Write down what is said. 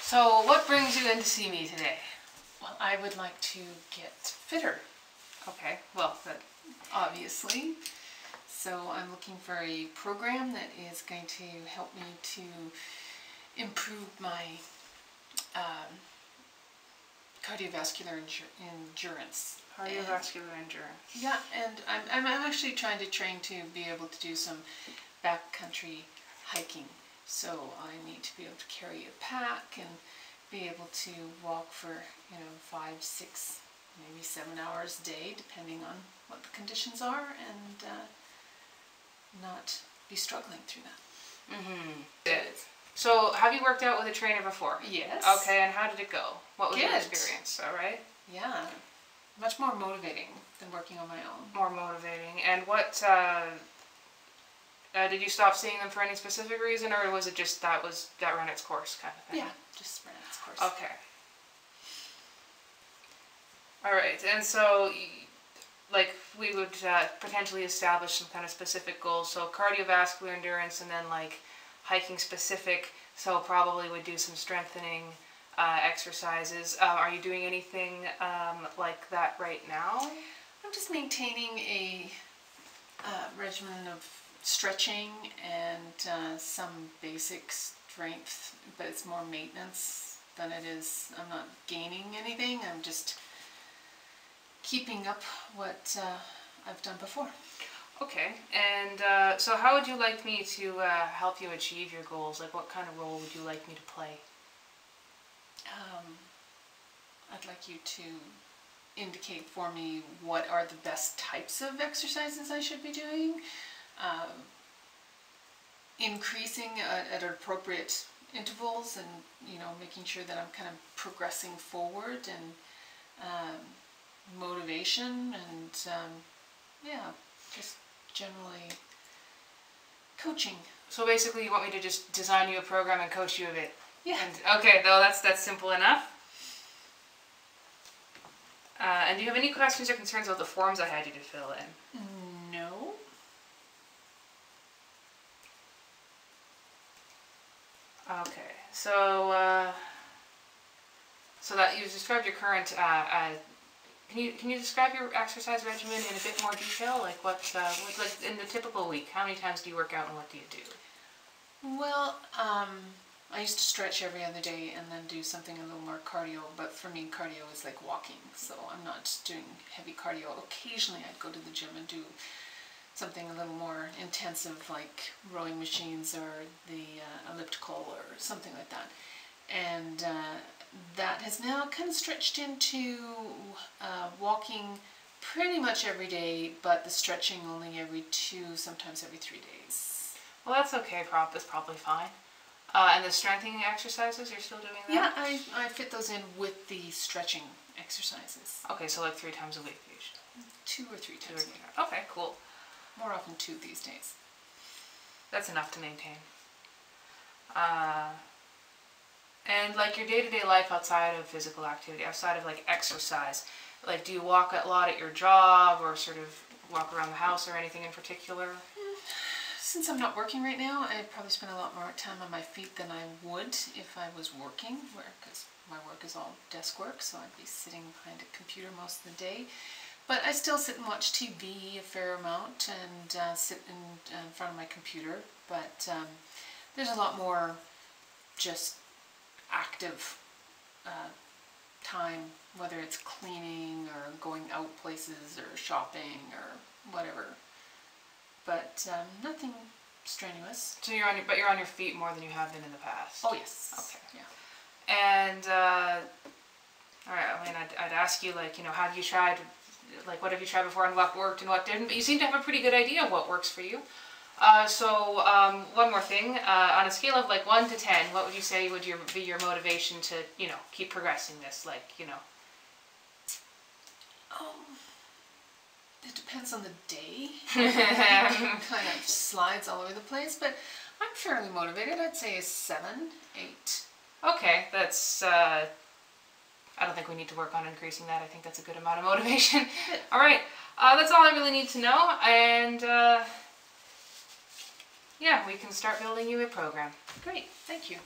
So what brings you in to see me today? Well, I would like to get fitter. Okay, well, Obviously. So I'm looking for a program that is going to help me to improve my cardiovascular endurance. cardiovascular endurance. Yeah, and I'm actually trying to train to be able to do some backcountry hiking. So I need to be able to carry a pack and be able to walk for, 5, 6, maybe 7 hours a day, depending on what the conditions are, and not be struggling through that. Good. So have you worked out with a trainer before? Yes. Okay, and how did it go? What was your Good. experience? All right. Yeah, much more motivating than working on my own. More motivating. And what, did you stop seeing them for any specific reason, or was it just that ran its course kind of thing? Yeah, just ran its course. Okay. All right, and so, like, we would potentially establish some kind of specific goals. So cardiovascular endurance, and then like hiking specific. So probably would do some strengthening exercises. Are you doing anything like that right now? I'm just maintaining a regimen of stretching and some basic strength, but it's more maintenance than it is. I'm not gaining anything. I'm just keeping up what I've done before. Okay, and so how would you like me to help you achieve your goals? Like, what kind of role would you like me to play? I'd like you to indicate for me what are the best types of exercises I should be doing, increasing at appropriate intervals, and making sure that I'm kind of progressing forward, and motivation, and yeah, just generally coaching. So basically you want me to just design you a program and coach you a bit? Yeah. And, okay, though that's simple enough. And do you have any questions or concerns about the forms I had you to fill in? No. Okay, so so that you described your current. Can you describe your exercise regimen in a bit more detail? Like like in the typical week, how many times do you work out and what do you do? Well, I used to stretch every other day and then do something a little more cardio, but for me cardio is like walking, so I'm not doing heavy cardio. Occasionally I'd go to the gym and do something a little more intensive, like rowing machines or the elliptical or something like that. And that has now kind of stretched into walking pretty much every day, but the stretching only every 2, sometimes every 3 days. Well, that's okay. That's probably fine. And the strengthening exercises, you're still doing that? Yeah, I fit those in with the stretching exercises. Okay, so like 3 times a week usually. 2 or 3 times a week. Okay, cool. More often 2 these days. That's enough to maintain. And like your day-to-day life outside of physical activity, outside of like exercise, like do you walk a lot at your job or sort of walk around the house or anything in particular? Since I'm not working right now, I probably spend a lot more time on my feet than I would if I was working, because my work is all desk work, so I'd be sitting behind a computer most of the day. But I still sit and watch TV a fair amount and sit in front of my computer, but there's a lot more just active time, whether it's cleaning or going out places or shopping or whatever. But nothing strenuous. So you're on your feet more than you have been in the past? Oh yes. Okay. Yeah. And all right. I mean, I'd ask you, like, have you tried, like, what have you tried before and what worked and what didn't? But you seem to have a pretty good idea of what works for you. So one more thing. On a scale of like 1 to 10, what would you say would be your motivation to keep progressing this? Like It depends on the day. It kind of slides all over the place, but I'm fairly motivated. I'd say a 7, 8. Okay, that's. I don't think we need to work on increasing that. I think that's a good amount of motivation. All right, that's all I really need to know, and yeah, we can start building you a program. Great, thank you.